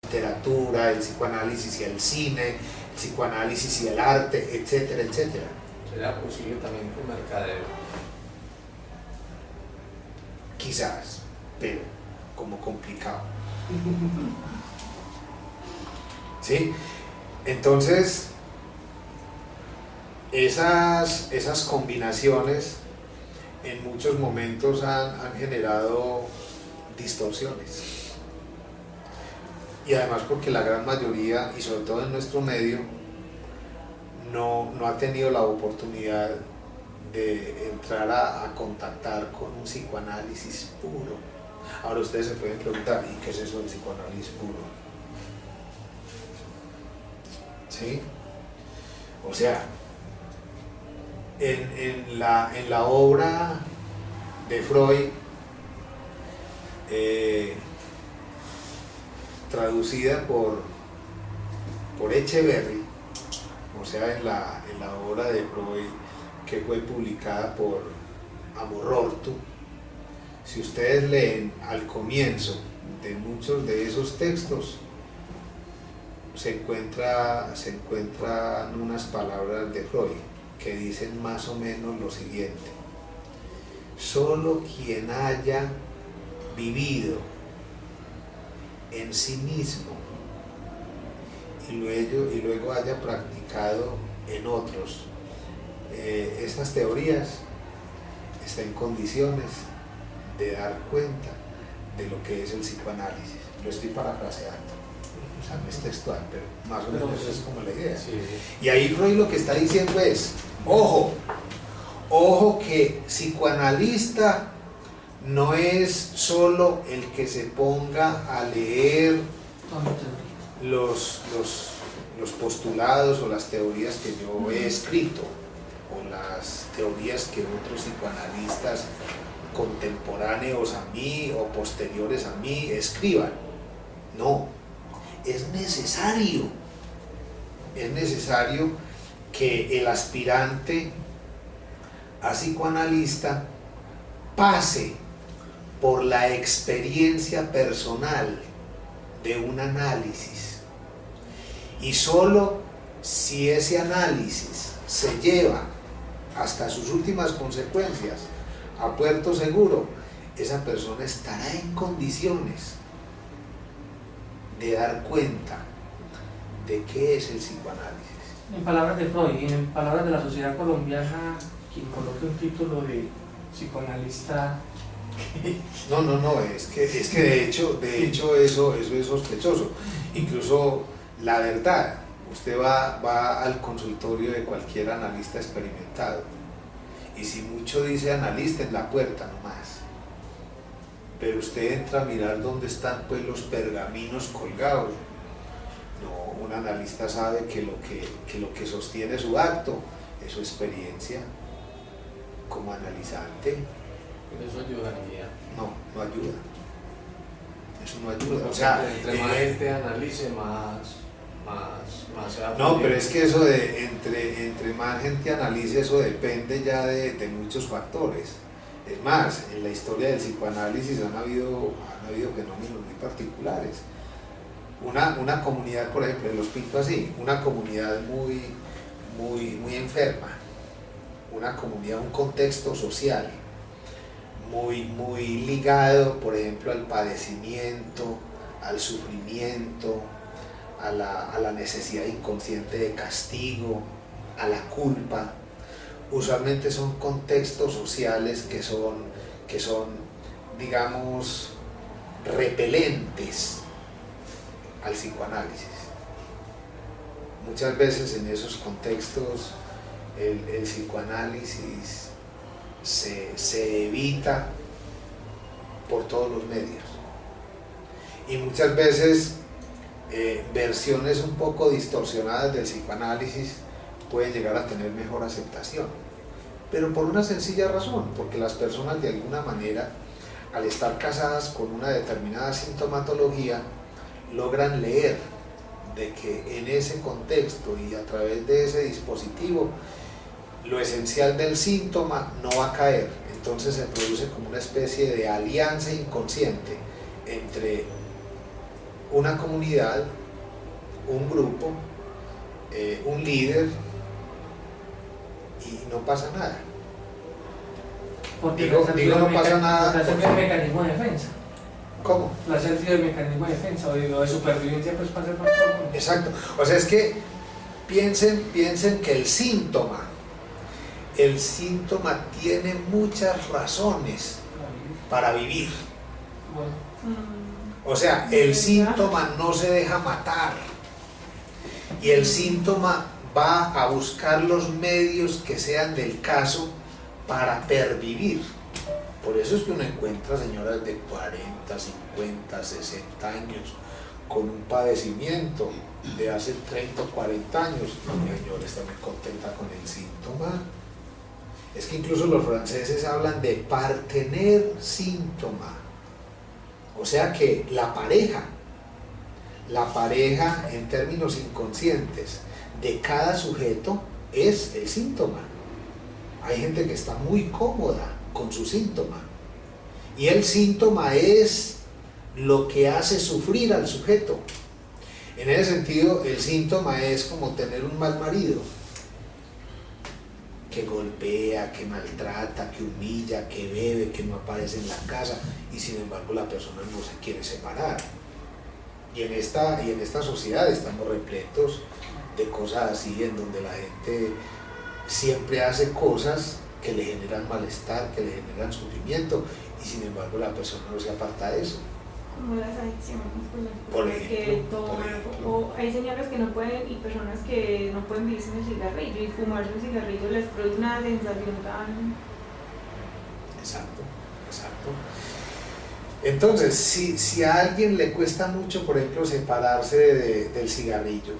literatura, el psicoanálisis y el cine, el psicoanálisis y el arte, etcétera, etcétera. ¿Será posible también un mercadeo? Quizás, pero como complicado. ¿Sí? Entonces, esas combinaciones en muchos momentos han generado distorsiones. Y además porque la gran mayoría, y sobre todo en nuestro medio, no ha tenido la oportunidad de entrar a contactar con un psicoanálisis puro. Ahora ustedes se pueden preguntar, ¿y qué es eso del psicoanálisis puro? ¿Sí? O sea, en la obra de Freud, traducida por Echeverry, o sea, en la obra de Freud que fue publicada por Amorortu, si ustedes leen al comienzo de muchos de esos textos, se encuentran unas palabras de Freud que dicen más o menos lo siguiente: solo quien haya vivido en sí mismo y luego haya practicado en otros estas teorías está en condiciones de dar cuenta de lo que es el psicoanálisis. Lo estoy parafraseando, o sea, no es textual, pero más o menos es como la idea. Sí. Y ahí Freud lo que está diciendo es, ojo que psicoanalista no es solo el que se ponga a leer los postulados o las teorías que yo he escrito, o las teorías que otros psicoanalistas contemporáneos a mí o posteriores a mí escriban. No, es necesario que el aspirante a psicoanalista pase por la experiencia personal de un análisis, y solo si ese análisis se lleva hasta sus últimas consecuencias a puerto seguro, esa persona estará en condiciones de dar cuenta de qué es el psicoanálisis. En palabras de Freud y en palabras de la sociedad colombiana, quien coloque un título de psicoanalista. No, es que de hecho eso es sospechoso. Incluso la verdad, usted va al consultorio de cualquier analista experimentado, y si mucho dice analista, en la puerta nomás, pero usted entra a mirar dónde están pues los pergaminos colgados. No, un analista sabe que lo que sostiene su acto es su experiencia como analizante. ¿Eso ayudaría? No ayuda. Eso no ayuda. O sea, entre más gente analice, más se va a no, pero es que eso de entre más gente analice, eso depende ya de muchos factores. Es más, en la historia del psicoanálisis han habido fenómenos muy particulares. Una comunidad, por ejemplo, los pinto así, una comunidad muy enferma, una comunidad, un contexto social muy ligado, por ejemplo, al padecimiento, al sufrimiento, a la necesidad inconsciente de castigo, a la culpa. Usualmente son contextos sociales que son, digamos, repelentes al psicoanálisis. Muchas veces en esos contextos el psicoanálisis se evita por todos los medios, y muchas veces versiones un poco distorsionadas del psicoanálisis pueden llegar a tener mejor aceptación, pero por una sencilla razón, porque las personas de alguna manera, al estar casadas con una determinada sintomatología, logran leer de que en ese contexto y a través de ese dispositivo lo esencial del síntoma no va a caer. Entonces se produce como una especie de alianza inconsciente entre una comunidad, un grupo, un líder, y no pasa nada. Porque Digo no pasa nada. Porque es el mecanismo de defensa. ¿Cómo? No ha sentido el mecanismo de defensa o de supervivencia, pues para ser más profundo. Exacto. O sea, es que piensen que el síntoma tiene muchas razones para vivir. Bueno, O sea, el síntoma no se deja matar. Y el síntoma va a buscar los medios que sean del caso para pervivir. Por eso es que uno encuentra señoras de 40, 50, 60 años con un padecimiento de hace 30 o 40 años. Mi señora está muy contenta con el síntoma. Es que incluso los franceses hablan de partener síntoma. O sea que la pareja en términos inconscientes de cada sujeto es el síntoma. Hay gente que está muy cómoda con su síntoma y el síntoma es lo que hace sufrir al sujeto. En ese sentido, el síntoma es como tener un mal marido que golpea, que maltrata, que humilla, que bebe, que no aparece en la casa y sin embargo la persona no se quiere separar. Y en esta sociedad estamos repletos de cosas así, en donde la gente siempre hace cosas que le generan malestar, que le generan sufrimiento, y sin embargo la persona no se aparta de eso. Como las adicciones, Por que ejemplo. o hay señoras que no pueden y personas que no pueden vivir sin el cigarrillo, y fumarse el cigarrillo les produce una sensación tan... Exacto. Entonces, si a alguien le cuesta mucho, por ejemplo, separarse del cigarrillo,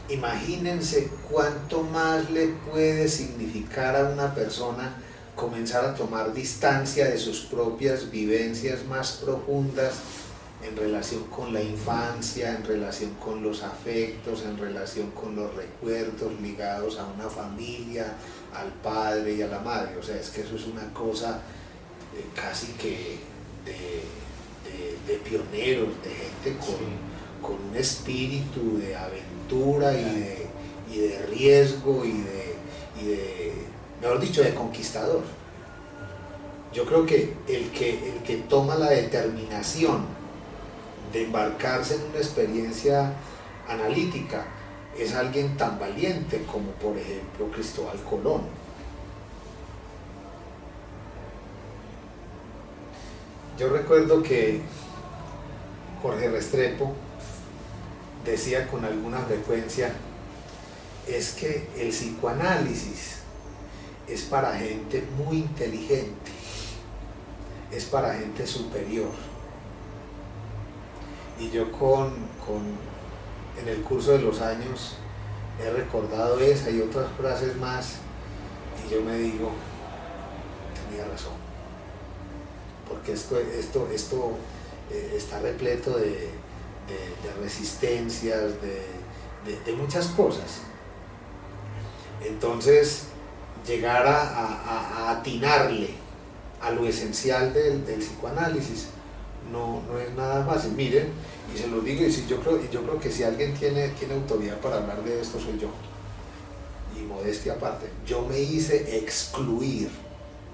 imagínense cuánto más le puede significar a una persona comenzar a tomar distancia de sus propias vivencias más profundas en relación con la infancia, en relación con los afectos, en relación con los recuerdos ligados a una familia, al padre y a la madre. O sea, es que eso es una cosa casi que de pioneros, de gente con un espíritu de aventura y de riesgo y de, mejor dicho, de conquistador. Yo creo que el que toma la determinación de embarcarse en una experiencia analítica es alguien tan valiente como, por ejemplo, Cristóbal Colón. Yo recuerdo que Jorge Restrepo decía con alguna frecuencia, es que el psicoanálisis es para gente muy inteligente, es para gente superior. Y yo en el curso de los años he recordado esa y otras frases más, y yo me digo, tenía razón, porque esto está repleto de resistencias, de muchas cosas. Entonces, llegar a atinarle a lo esencial del psicoanálisis no es nada fácil. Miren, y se lo digo, yo creo que si alguien tiene autoridad para hablar de esto soy yo, y modestia aparte, yo me hice excluir,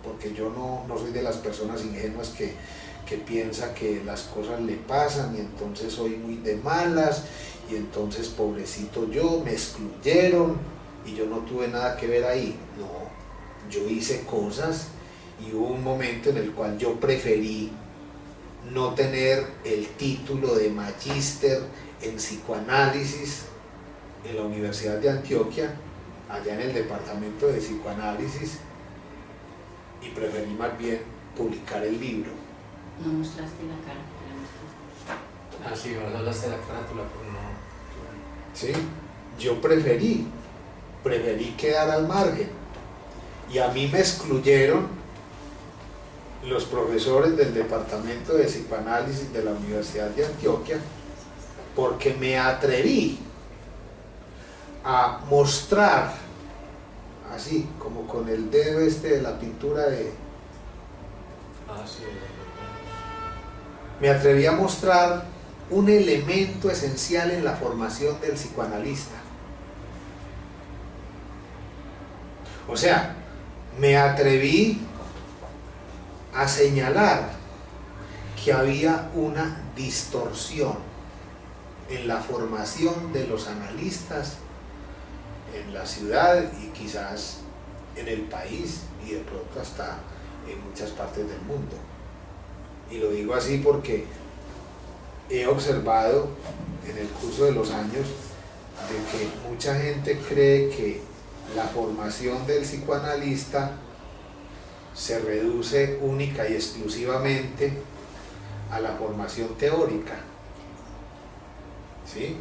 porque yo no soy de las personas ingenuas que piensa que las cosas le pasan y entonces soy muy de malas y entonces pobrecito yo, me excluyeron y yo no tuve nada que ver ahí. No, yo hice cosas y hubo un momento en el cual yo preferí no tener el título de magíster en psicoanálisis en la Universidad de Antioquia, allá en el departamento de psicoanálisis, y preferí más bien publicar el libro. No mostraste la cara. Ah, sí, ahora hablaste de la carátula, pero no. ¿Sí? Yo preferí quedar al margen, y a mí me excluyeron los profesores del departamento de psicoanálisis de la Universidad de Antioquia porque me atreví a mostrar, así como con el dedo de la pintura Ah, sí. me atreví a mostrar un elemento esencial en la formación del psicoanalista. O sea, me atreví a señalar que había una distorsión en la formación de los analistas en la ciudad y quizás en el país y de pronto hasta en muchas partes del mundo. Y lo digo así porque he observado en el curso de los años de que mucha gente cree que la formación del psicoanalista se reduce única y exclusivamente a la formación teórica, ¿sí?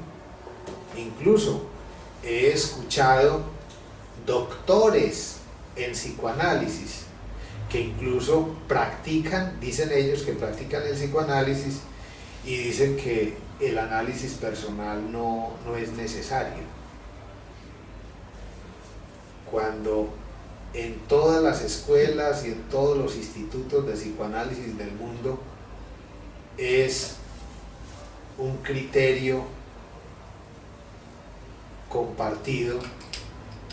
Incluso he escuchado doctores en psicoanálisis que incluso practican, dicen ellos que practican el psicoanálisis y dicen que el análisis personal no es necesario. Cuando en todas las escuelas y en todos los institutos de psicoanálisis del mundo es un criterio compartido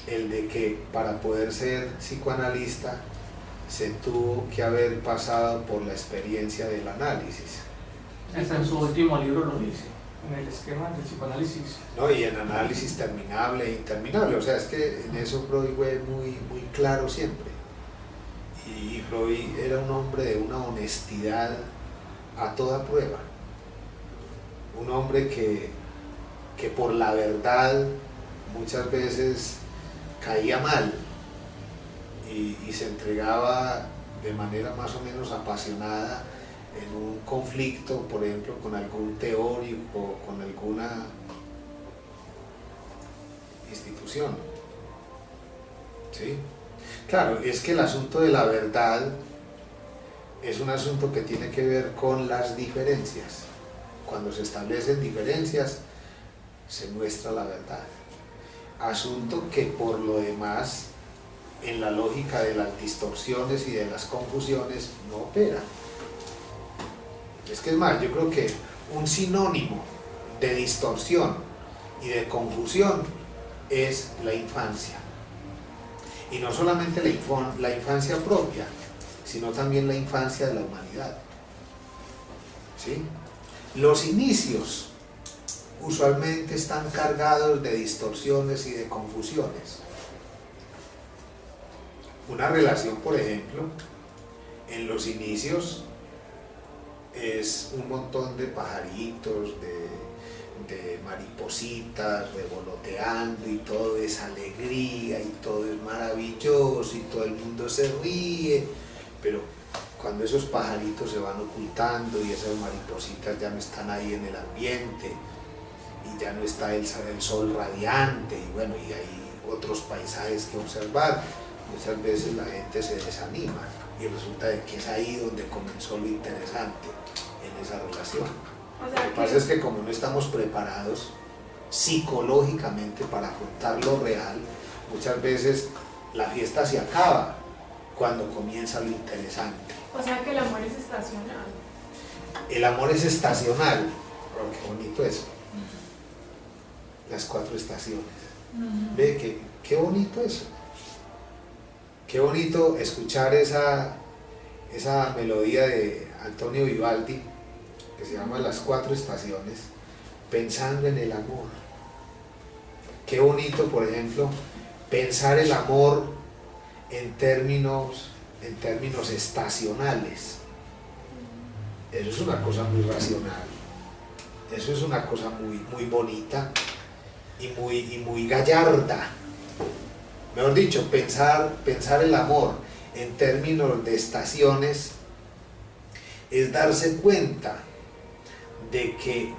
el de que para poder ser psicoanalista se tuvo que haber pasado por la experiencia del análisis. Hasta en su último libro lo dice, en el esquema del psicoanálisis. ¿No? Y en análisis terminable e interminable, o sea, es que en eso Freud fue muy claro siempre. Y Freud era un hombre de una honestidad a toda prueba. Un hombre que por la verdad muchas veces caía mal y se entregaba de manera más o menos apasionada en un conflicto, por ejemplo, con algún teórico, con alguna institución. ¿Sí? Claro, es que el asunto de la verdad es un asunto que tiene que ver con las diferencias. Cuando se establecen diferencias, se muestra la verdad. Asunto que por lo demás, en la lógica de las distorsiones y de las confusiones, no opera. Es que es más, yo creo que un sinónimo de distorsión y de confusión es la infancia. Y no solamente la infancia propia, sino también la infancia de la humanidad. ¿Sí? Los inicios usualmente están cargados de distorsiones y de confusiones. Una relación, por ejemplo, en los inicios es un montón de pajaritos, de maripositas revoloteando y todo es alegría y todo es maravilloso y todo el mundo se ríe, pero cuando esos pajaritos se van ocultando y esas maripositas ya no están ahí en el ambiente y ya no está el sol radiante y bueno, y hay otros paisajes que observar, muchas veces la gente se desanima y resulta de que es ahí donde comenzó lo interesante en esa relación. O sea, Lo que pasa es que como no estamos preparados psicológicamente para afrontar lo real, muchas veces la fiesta se acaba cuando comienza lo interesante. o sea que el amor es estacional. El amor es estacional, oh, qué bonito eso. Las 4 estaciones. Ve qué bonito eso. Qué bonito escuchar esa melodía de Antonio Vivaldi que se llama Las 4 estaciones, pensando en el amor. Qué bonito, por ejemplo, pensar el amor en términos estacionales. Eso es una cosa muy racional. Eso es una cosa muy bonita y muy gallarda. Mejor dicho, pensar el amor en términos de estaciones es darse cuenta de que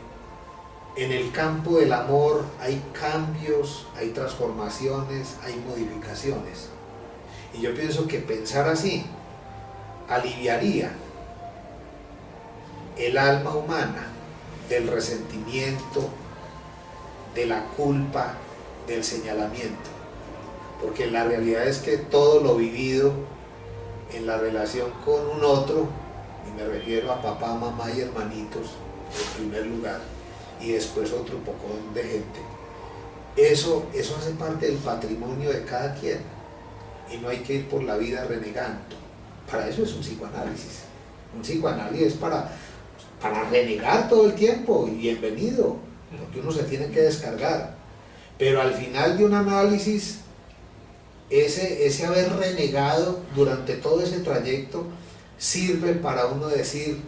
en el campo del amor hay cambios, hay transformaciones, hay modificaciones. Y yo pienso que pensar así aliviaría el alma humana del resentimiento, de la culpa, del señalamiento. Porque la realidad es que todo lo vivido en la relación con un otro, y me refiero a papá, mamá y hermanitos, en primer lugar, y después otro pocón de gente. Eso hace parte del patrimonio de cada quien, y no hay que ir por la vida renegando. Para eso es un psicoanálisis. Un psicoanálisis es para renegar todo el tiempo, y bienvenido, porque uno se tiene que descargar. Pero al final de un análisis, ese haber renegado durante todo ese trayecto sirve para uno decir,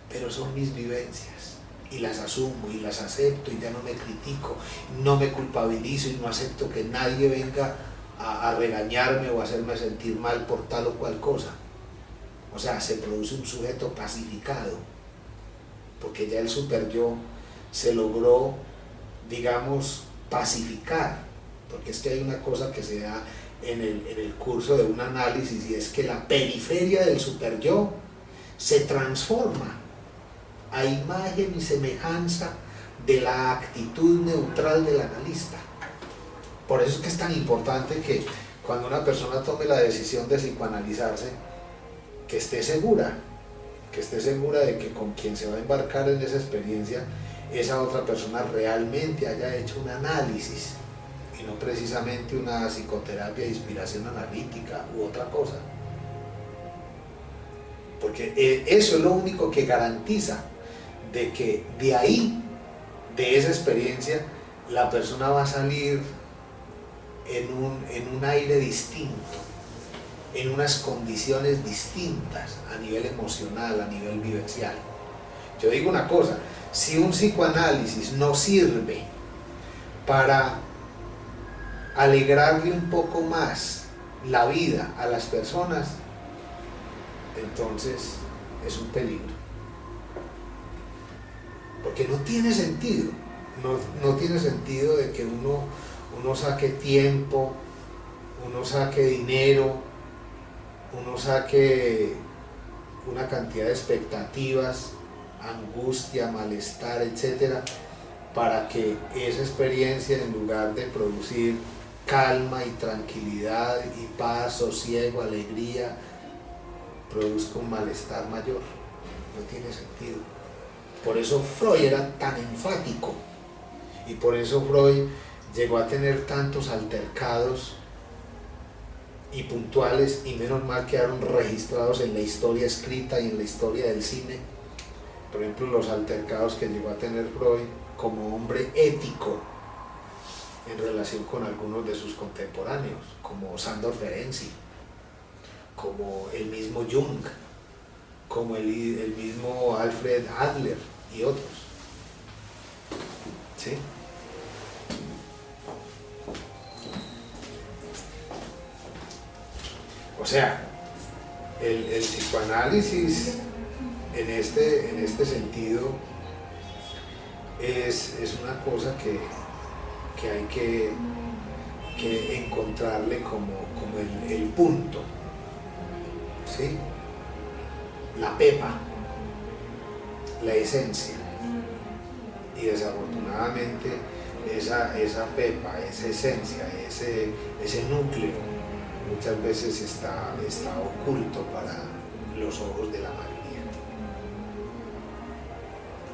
pero son mis vivencias, y las asumo y las acepto, y ya no me critico, no me culpabilizo, y no acepto que nadie venga a regañarme o a hacerme sentir mal por tal o cual cosa. O sea, se produce un sujeto pacificado, porque ya el superyo se logró, digamos, pacificar, porque es que hay una cosa que se da en el curso de un análisis, y es que la periferia del superyo se transforma a imagen y semejanza de la actitud neutral del analista. Por eso es que es tan importante que cuando una persona tome la decisión de psicoanalizarse, que esté segura de que con quien se va a embarcar en esa experiencia, esa otra persona realmente haya hecho un análisis, y no precisamente una psicoterapia de inspiración analítica u otra cosa. Porque eso es lo único que garantiza de que de ahí, de esa experiencia, la persona va a salir en un aire distinto, en unas condiciones distintas a nivel emocional, a nivel vivencial. Yo digo una cosa, si un psicoanálisis no sirve para alegrarle un poco más la vida a las personas, entonces es un peligro. Porque no tiene sentido, no tiene sentido de que uno saque tiempo, uno saque dinero, uno saque una cantidad de expectativas, angustia, malestar, etcétera, para que esa experiencia, en lugar de producir calma y tranquilidad y paz, sosiego, alegría, produzca un malestar mayor. No tiene sentido. Por eso Freud era tan enfático, y por eso Freud llegó a tener tantos altercados y puntuales, y menos mal quedaron registrados en la historia escrita y en la historia del cine. Por ejemplo, los altercados que llegó a tener Freud como hombre ético en relación con algunos de sus contemporáneos, como Sándor Ferenczi, como el mismo Jung, como el mismo Alfred Adler y otros. ¿Sí? O sea, el psicoanálisis en este sentido es una cosa que hay que encontrarle como el punto, ¿sí? La pepa, la esencia. Y desafortunadamente esa pepa, esa esencia, ese núcleo muchas veces está oculto para los ojos de la mayoría.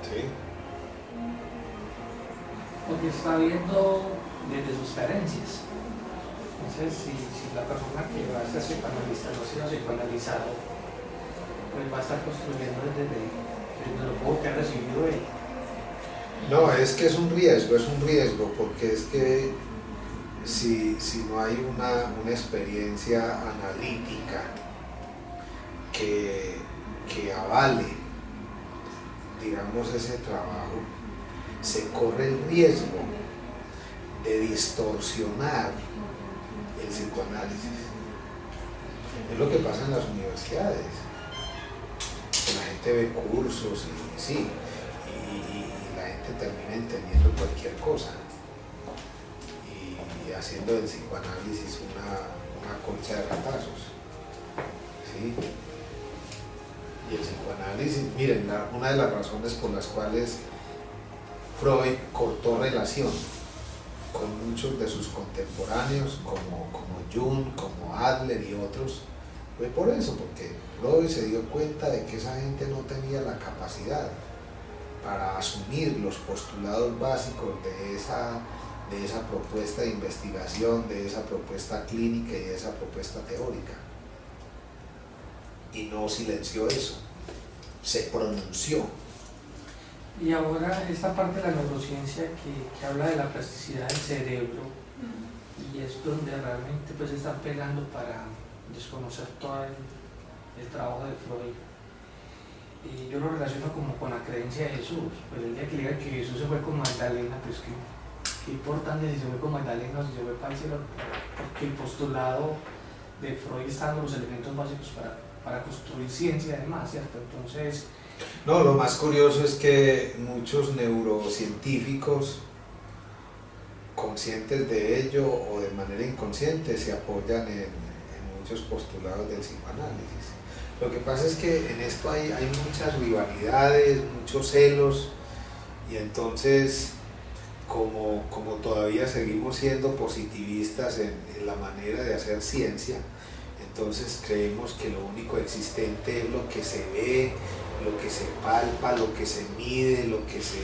¿Sí? Porque está viendo desde sus carencias. Entonces, si la persona que va a ser psicoanalista no ha sido psicoanalizado, pues va a estar construyendo desde lo poco que ha recibido él. No, es que es un riesgo, porque es que si no hay una experiencia analítica que avale, digamos, ese trabajo, se corre el riesgo de distorsionar el psicoanálisis. Es lo que pasa en las universidades. La gente ve cursos y la gente termina entendiendo cualquier cosa y haciendo del psicoanálisis una concha de ratazos. ¿Sí? Y el psicoanálisis, miren, una de las razones por las cuales Freud cortó relación con muchos de sus contemporáneos, como Jung, como Adler y otros, fue por eso, porque Freud se dio cuenta de que esa gente no tenía la capacidad para asumir los postulados básicos de esa propuesta de investigación, de esa propuesta clínica y de esa propuesta teórica. Y no silenció eso, se pronunció. Y ahora esta parte de la neurociencia que habla de la plasticidad del cerebro, y es donde realmente pues están pegando para desconocer todo el trabajo de Freud. Y yo lo relaciono como con la creencia de Jesús. Pues el día que le diga que Jesús se fue con Magdalena, pues qué importante si se fue con Magdalena o si se fue para el cielo, porque el postulado de Freud está dando los elementos básicos para construir ciencia además, ¿cierto? Entonces... No, lo más curioso es que muchos neurocientíficos, conscientes de ello o de manera inconsciente, se apoyan en muchos postulados del psicoanálisis. Lo que pasa es que en esto hay muchas rivalidades, muchos celos, y entonces como todavía seguimos siendo positivistas en la manera de hacer ciencia, entonces creemos que lo único existente es lo que se ve, lo que se palpa, lo que se mide, lo que se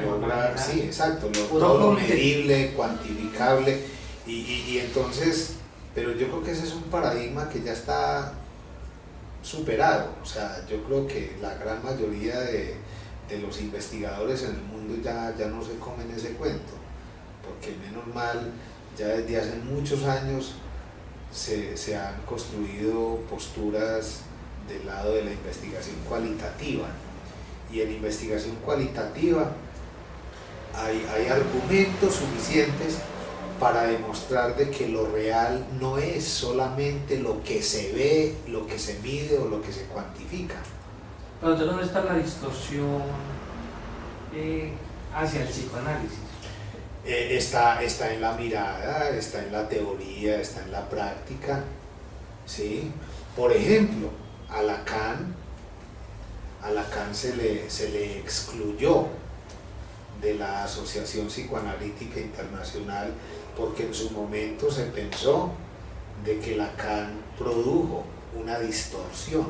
logra, sí, exacto, todo lo medible, cuantificable, y entonces, pero yo creo que ese es un paradigma que ya está superado. O sea, yo creo que la gran mayoría de los investigadores en el mundo ya no se comen ese cuento, porque menos mal, ya desde hace muchos años se han construido posturas del lado de la investigación cualitativa, y en investigación cualitativa hay argumentos suficientes para demostrar de que lo real no es solamente lo que se ve, lo que se mide o lo que se cuantifica. Pero entonces, ¿dónde está la distorsión hacia el psicoanálisis? Está en la mirada, está en la teoría, está en la práctica, ¿sí? Por ejemplo, a Lacan se le excluyó de la Asociación Psicoanalítica Internacional porque en su momento se pensó de que Lacan produjo una distorsión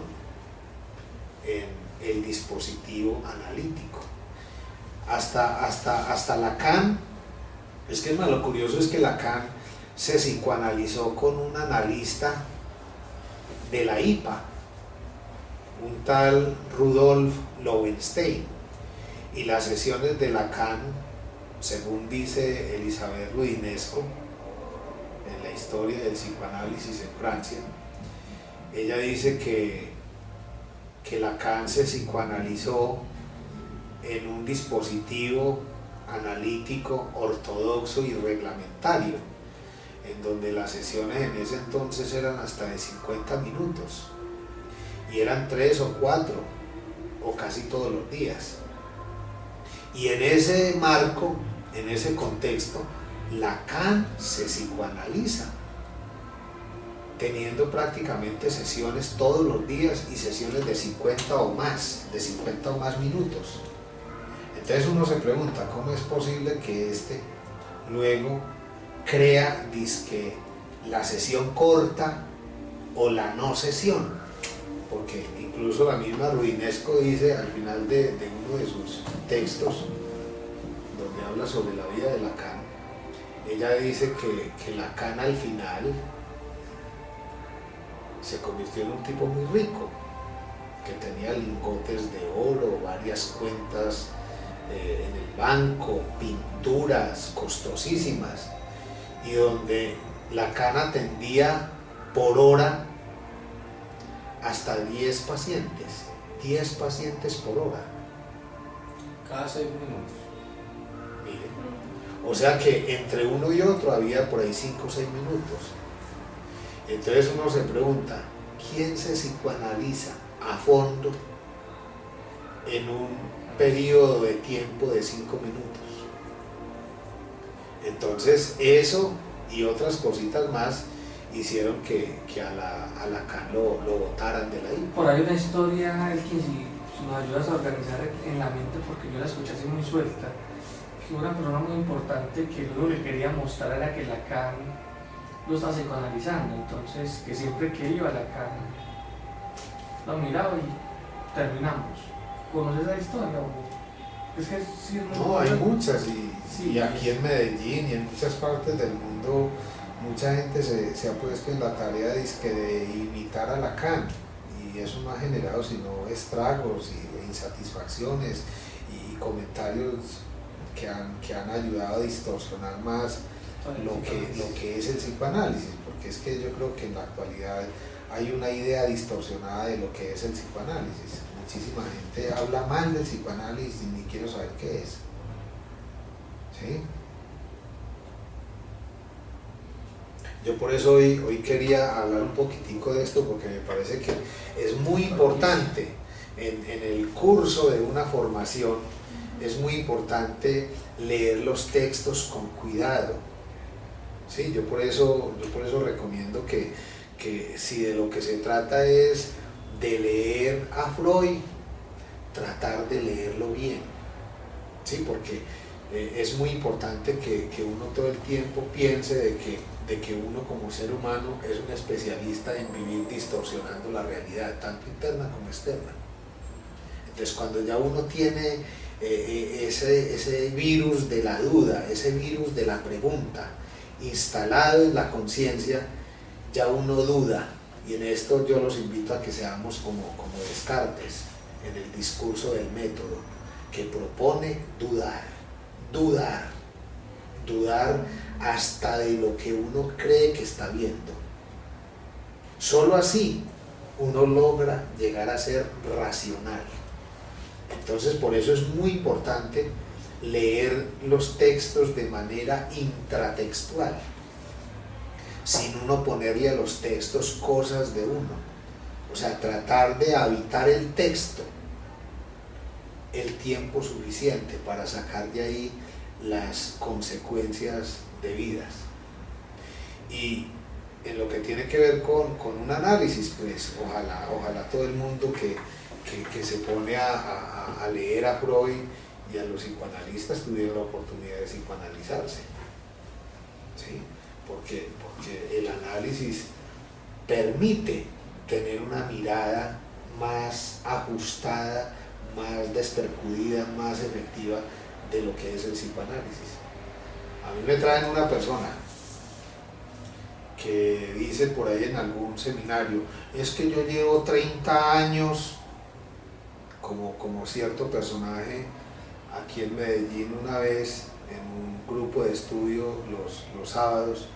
en el dispositivo analítico. Hasta Lacan, es que lo curioso es que Lacan se psicoanalizó con un analista de la IPA, un tal Rudolf Lowenstein, y las sesiones de Lacan, según dice Elisabeth Roudinesco en la historia del psicoanálisis en Francia, ella dice que Lacan se psicoanalizó en un dispositivo analítico ortodoxo y reglamentario, en donde las sesiones en ese entonces eran hasta de 50 minutos, y eran 3 o 4, o casi todos los días. Y en ese marco, en ese contexto, Lacan se psicoanaliza, teniendo prácticamente sesiones todos los días y sesiones de 50 o más minutos. Entonces uno se pregunta, ¿cómo es posible que luego crea dizque la sesión corta o la no sesión? Porque incluso la misma Roudinesco dice al final de uno de sus textos, donde habla sobre la vida de Lacan, ella dice que Lacan al final se convirtió en un tipo muy rico, que tenía lingotes de oro, varias cuentas en el banco, pinturas costosísimas, y donde Lacan atendía por hora hasta 10 pacientes por hora. Cada 6 minutos. Mire, o sea que entre uno y otro había por ahí 5 o 6 minutos. Entonces uno se pregunta, ¿quién se psicoanaliza a fondo en un periodo de tiempo de 5 minutos? Entonces eso y otras cositas más hicieron que a Lacan lo botaran de la IPA. Por ahí una historia, Elkin, si nos ayudas a organizar en la mente, porque yo la escuché así muy suelta, que una persona muy importante que lo que quería mostrar era que Lacan lo estaba psicoanalizando, entonces que siempre que iba a Lacan lo miraba y terminamos. ¿Conoces esa historia? ¿O? Es que sí, No, hay muchas Sí. y aquí en Medellín y en muchas partes del mundo mucha gente se ha puesto en la tarea de imitar a Lacan y eso no ha generado sino estragos y insatisfacciones y comentarios que han ayudado a distorsionar más lo que es el psicoanálisis, porque es que yo creo que en la actualidad hay una idea distorsionada de lo que es el psicoanálisis. Muchísima gente habla mal del psicoanálisis y ni quiero saber qué es. ¿Sí? Yo por eso hoy quería hablar un poquitico de esto porque me parece que es muy importante en el curso de una formación, es muy importante leer los textos con cuidado. ¿Sí? Yo por eso recomiendo que si de lo que se trata es de leer a Freud, tratar de leerlo bien, ¿sí? Porque es muy importante que uno todo el tiempo piense de que uno como ser humano es un especialista en vivir distorsionando la realidad, tanto interna como externa. Entonces cuando ya uno tiene ese virus de la duda, ese virus de la pregunta instalado en la conciencia, ya uno duda, y en esto yo los invito a que seamos como Descartes en el discurso del método, que propone dudar hasta de lo que uno cree que está viendo. Solo así uno logra llegar a ser racional. Entonces por eso es muy importante leer los textos de manera intratextual, sin uno ponerle a los textos cosas de uno, o sea, tratar de habitar el texto el tiempo suficiente para sacar de ahí las consecuencias debidas. Y en lo que tiene que ver con un análisis, pues ojalá todo el mundo que se pone a leer a Freud y a los psicoanalistas tuviera la oportunidad de psicoanalizarse, ¿sí? Porque el análisis permite tener una mirada más ajustada, más despercudida, más efectiva de lo que es el psicoanálisis. A mí me traen una persona que dice por ahí en algún seminario, es que yo llevo 30 años, como cierto personaje aquí en Medellín una vez en un grupo de estudio los sábados,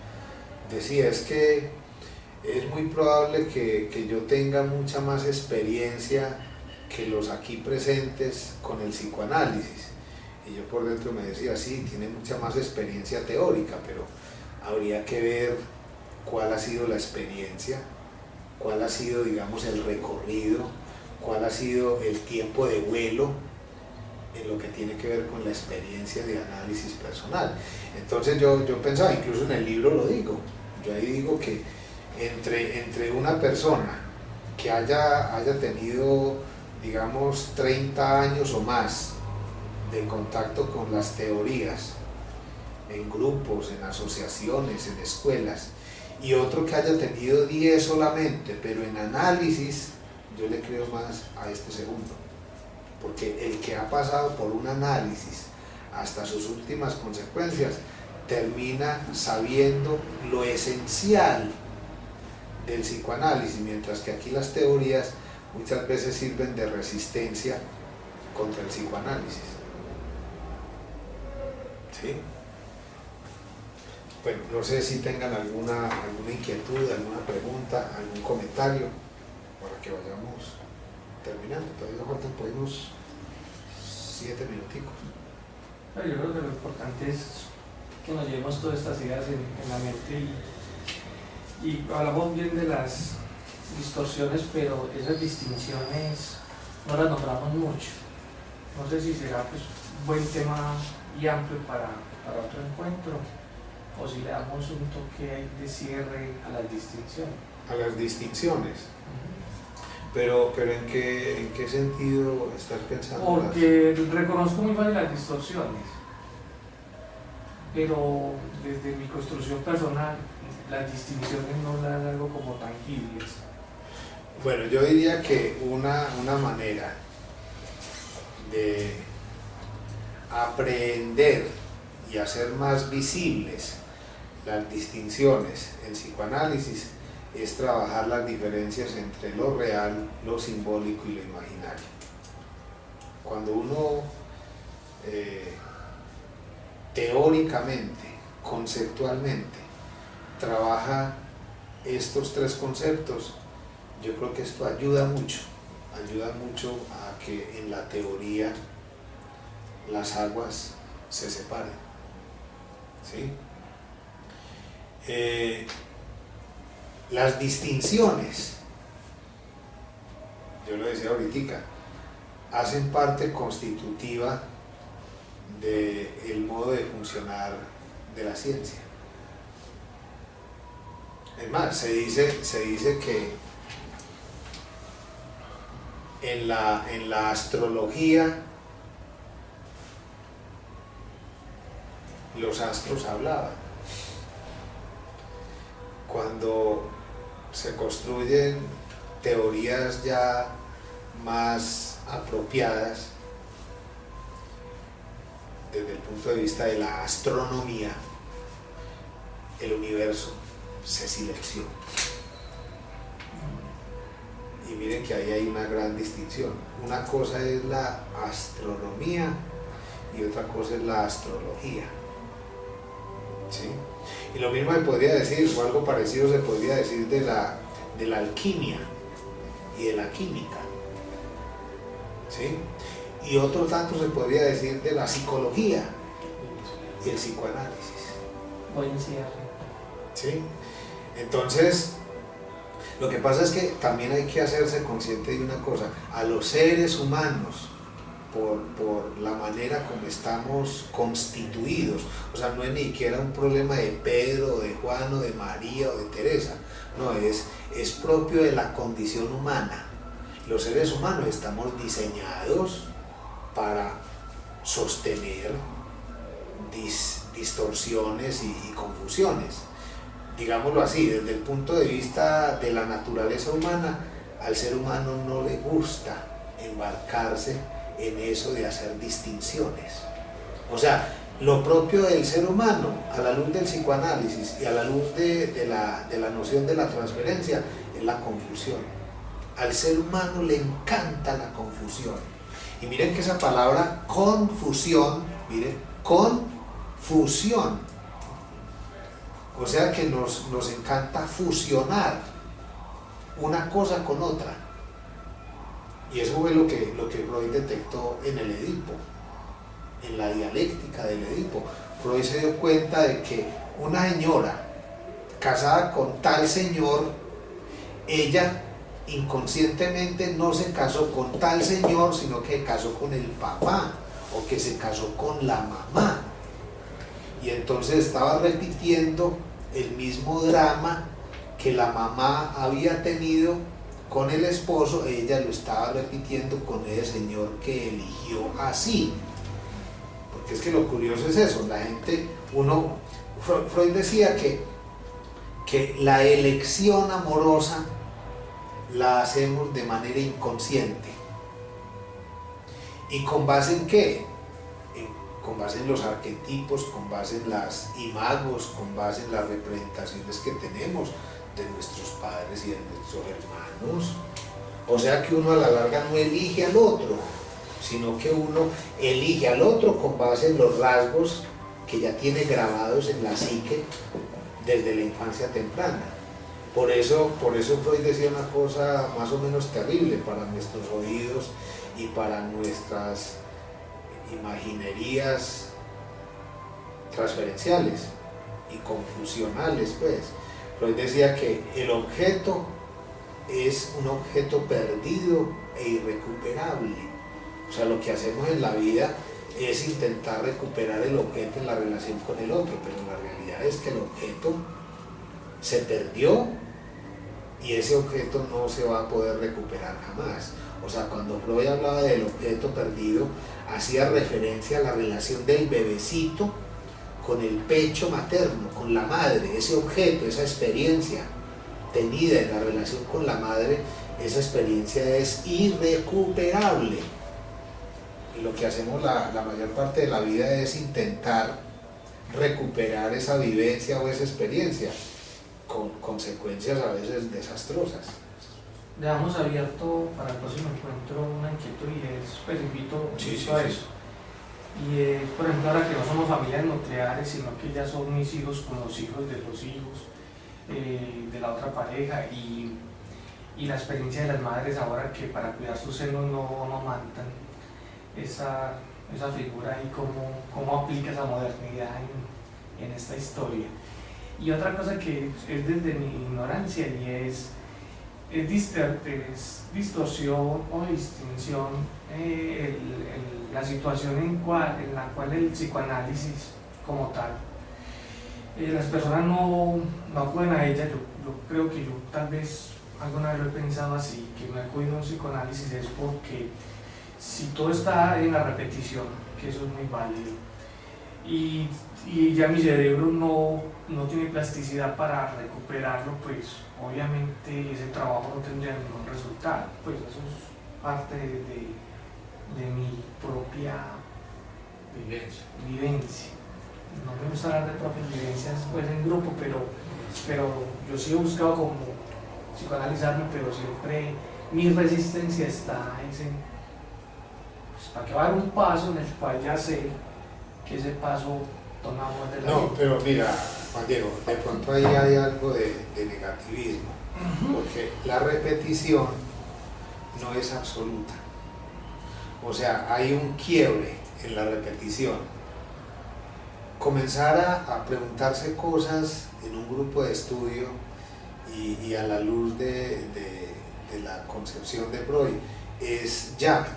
decía, es que es muy probable que yo tenga mucha más experiencia que los aquí presentes con el psicoanálisis. Y yo por dentro me decía, sí, tiene mucha más experiencia teórica, pero habría que ver cuál ha sido la experiencia, cuál ha sido, digamos, el recorrido, cuál ha sido el tiempo de vuelo en lo que tiene que ver con la experiencia de análisis personal. Entonces yo pensaba, incluso en el libro lo digo, yo ahí digo que entre una persona que haya tenido, digamos, 30 años o más de contacto con las teorías, en grupos, en asociaciones, en escuelas, y otro que haya tenido 10 solamente, pero en análisis, yo le creo más a este segundo, porque el que ha pasado por un análisis hasta sus últimas consecuencias, termina sabiendo lo esencial del psicoanálisis, mientras que aquí las teorías muchas veces sirven de resistencia contra el psicoanálisis. ¿Sí? Bueno, no sé si tengan alguna inquietud, alguna pregunta, algún comentario para que vayamos terminando. Todavía faltan por unos 7 minuticos. Yo creo que lo importante es que nos llevemos todas estas ideas en la mente y hablamos bien de las distorsiones, pero esas distinciones no las nombramos mucho. No sé si será pues buen tema y amplio para otro encuentro, o si le damos un toque de cierre a las distinciones. A las distinciones. Pero ¿en qué sentido estás pensando? Porque reconozco muy fácil las distorsiones, pero desde mi construcción personal las distinciones no las hago como tangibles. Bueno, yo diría que una manera de aprender y hacer más visibles las distinciones en psicoanálisis es trabajar las diferencias entre lo real, lo simbólico y lo imaginario. Cuando uno teóricamente, conceptualmente, trabaja estos tres conceptos, yo creo que esto ayuda mucho a que en la teoría las aguas se separen, ¿sí? Las distinciones, yo lo decía ahorita, hacen parte constitutiva del modo de funcionar de la ciencia. Es más, se dice que en la astrología los astros hablaban. Cuando se construyen teorías ya más apropiadas desde el punto de vista de la astronomía, el universo se silenció. Y miren que ahí hay una gran distinción. Una cosa es la astronomía y otra cosa es la astrología, ¿sí? Y lo mismo se podría decir, o algo parecido se podría decir de la alquimia y de la química, ¿sí? Y otro tanto se podría decir de la psicología y el psicoanálisis. Buen cierre. ¿Sí? Entonces, lo que pasa es que también hay que hacerse consciente de una cosa: a los seres humanos, por la manera como estamos constituidos, o sea, no es ni siquiera un problema de Pedro, de Juan, o de María, o de Teresa, no, es propio de la condición humana. Los seres humanos estamos diseñados para sostener distorsiones y confusiones. Digámoslo así, desde el punto de vista de la naturaleza humana, al ser humano no le gusta embarcarse en eso de hacer distinciones. O sea, lo propio del ser humano, a la luz del psicoanálisis y a la luz de la noción de la transferencia, es la confusión. Al ser humano le encanta la confusión. Y miren que esa palabra confusión, miren, confusión, o sea que nos encanta fusionar una cosa con otra. Y eso fue lo que Freud detectó en el Edipo, en la dialéctica del Edipo. Freud se dio cuenta de que una señora casada con tal señor, ella inconscientemente no se casó con tal señor, sino que casó con el papá, o que se casó con la mamá. Y entonces estaba repitiendo el mismo drama que la mamá había tenido con el esposo, ella lo estaba repitiendo con ese señor que eligió así. Porque es que lo curioso es eso, la gente, Freud decía que la elección amorosa la hacemos de manera inconsciente. ¿Y con base en qué? Con base en los arquetipos, con base en las imagos, con base en las representaciones que tenemos de nuestros padres y de nuestros hermanos. O sea que uno a la larga no elige al otro, sino que uno elige al otro con base en los rasgos que ya tiene grabados en la psique desde la infancia temprana. Por eso Freud decía una cosa más o menos terrible para nuestros oídos y para nuestras imaginerías transferenciales y confusionales, pues. Freud decía que el objeto es un objeto perdido e irrecuperable. O sea, lo que hacemos en la vida es intentar recuperar el objeto en la relación con el otro, pero la realidad es que el objeto se perdió y ese objeto no se va a poder recuperar jamás. O sea, cuando Freud hablaba del objeto perdido, hacía referencia a la relación del bebecito con el pecho materno, con la madre. Ese objeto, esa experiencia tenida en la relación con la madre, esa experiencia es irrecuperable. lo que hacemos la mayor parte de la vida es intentar recuperar esa vivencia o esa experiencia, con consecuencias a veces desastrosas. Dejamos abierto para el próximo encuentro una inquietud y es, pues invito Sí, a sí. eso. Y es, por ejemplo, ahora que no somos familias nucleares, sino que ya son mis hijos con los hijos de los hijos de la otra pareja y la experiencia de las madres ahora que para cuidar sus senos no amamantan, esa figura y cómo aplica esa modernidad en esta historia. Y otra cosa que es desde mi ignorancia y es distorsión o distinción la situación en la cual el psicoanálisis como tal, las personas no acuden a ella. Yo creo que yo tal vez alguna vez lo he pensado así, que no he acudido a un psicoanálisis es porque si todo está en la repetición, que eso es muy válido, y ya mi cerebro no tiene plasticidad para recuperarlo, pues obviamente ese trabajo no tendría ningún resultado. Pues eso es parte de mi propia vivencia. No me gusta hablar de propias vivencias pues en grupo, pero yo sí he buscado como psicoanalizarme, pero siempre mi resistencia está en pues, para que va a dar un paso en el cual ya sé que ese paso tomamos de la No, vida. pero mira, Juan Diego, de pronto ahí hay algo de negativismo, porque la repetición no es absoluta. O sea, hay un quiebre en la repetición. Comenzar a preguntarse cosas en un grupo de estudio y a la luz de la concepción de Freud es ya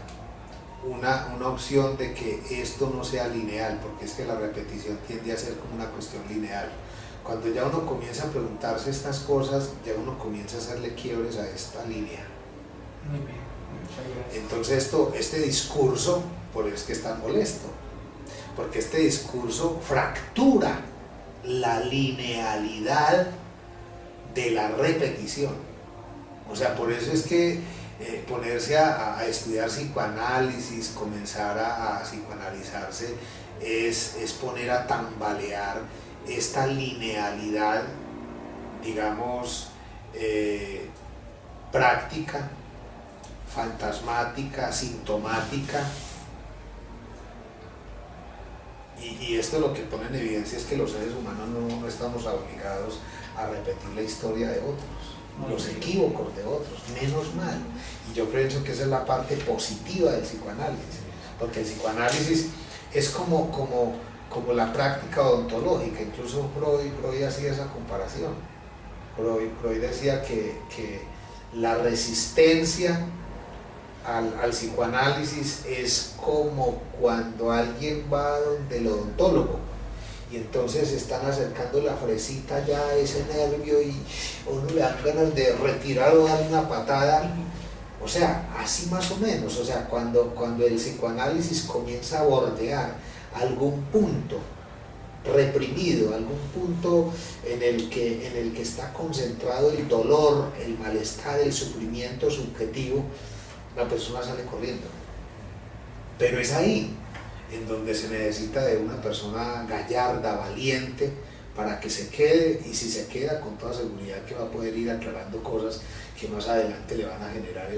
una opción de que esto no sea lineal, porque es que la repetición tiende a ser como una cuestión lineal. Cuando ya uno comienza a preguntarse estas cosas, ya uno comienza a hacerle quiebres a esta línea. Muy bien, muchas gracias. Entonces este discurso, por eso es que es tan molesto, porque este discurso fractura la linealidad de la repetición. O sea, por eso es que ponerse a estudiar psicoanálisis, comenzar a psicoanalizarse, es poner a tambalear esta linealidad, digamos, práctica, fantasmática, sintomática. Y esto lo que pone en evidencia es que los seres humanos no estamos obligados a repetir la historia de otros, los equívocos de otros, menos mal. Y yo pienso que esa es la parte positiva del psicoanálisis, porque el psicoanálisis es como la práctica odontológica. Incluso Freud hacía esa comparación. Freud decía que la resistencia al psicoanálisis es como cuando alguien va donde el odontólogo y entonces están acercando la fresita ya a ese nervio y uno le dan ganas de retirar o dar una patada. O sea, así más o menos. O sea, cuando el psicoanálisis comienza a bordear algún punto reprimido, algún punto en el que está concentrado el dolor, el malestar, el sufrimiento subjetivo, la persona sale corriendo. Pero es ahí en donde se necesita de una persona gallarda, valiente, para que se quede, y si se queda, con toda seguridad que va a poder ir aclarando cosas que más adelante le van a generar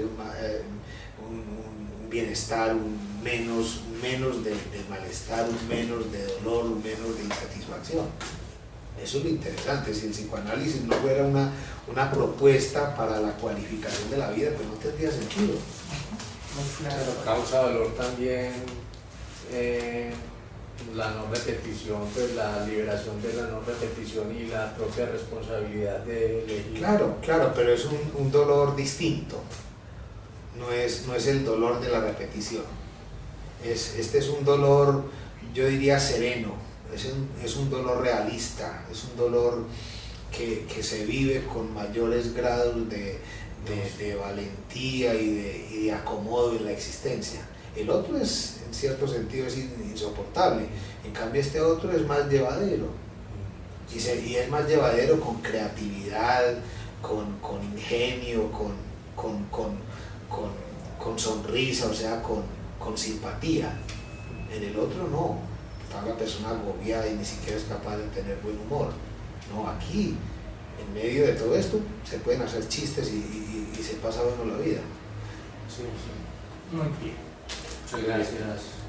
un bienestar, un menos de malestar, un menos de dolor, un menos de insatisfacción. Eso es lo interesante. Si el psicoanálisis no fuera una propuesta para la cualificación de la vida, pues no tendría sentido. Pero causa dolor también la no repetición, pues la liberación de la no repetición y la propia responsabilidad de elegir. Claro, pero es un dolor distinto. No es el dolor de la repetición. Este es un dolor, yo diría, sereno. Es un dolor realista, es un dolor que se vive con mayores grados de valentía y de acomodo en la existencia. El otro es, en cierto sentido, es insoportable. En cambio, este otro es más llevadero. Y es más llevadero con creatividad, con ingenio, con sonrisa, o sea, con simpatía. En el otro no, está la persona agobiada y ni siquiera es capaz de tener buen humor. No, aquí, en medio de todo esto, se pueden hacer chistes y se pasa bueno la vida. Sí, sí. Muy bien. Muchas gracias.